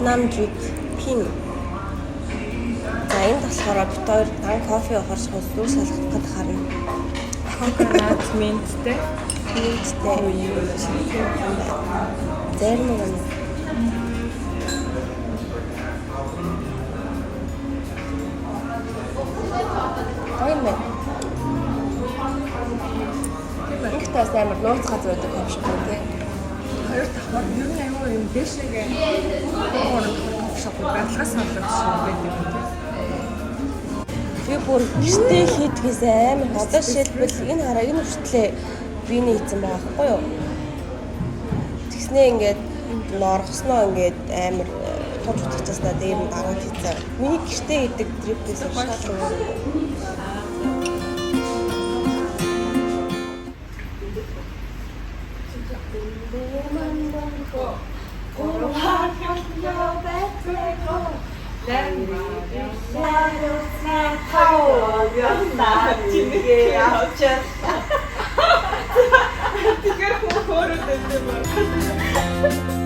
Namjik Pin. За энэ болохоор бид хоёр дан кофе уугаар юу салгах гээд харна. Coconut mintтэй. Мintтэй. Зарим нэг Ой мэ. Ихтэй амар нууцгай зөөдөг юм шиг үү те. Хоёр давхар ер нь аюу юм дэшегээ шоп баталгаас авдаг шиг байдаг юм те. Би бүр гэртээ хийдгээс амар одоо жишээлбэл энэ хараа энэ хүртлээ биний хийсэн байгаа байхгүй юу? Тэгснээ ингээд норгосноо ингээд амар тууж утгацснаа дээр нь гараад хийсэн. Миний гэртээ хийдэг трипээс шал өөр. Тэгэхээр хөөрөд өгдөг.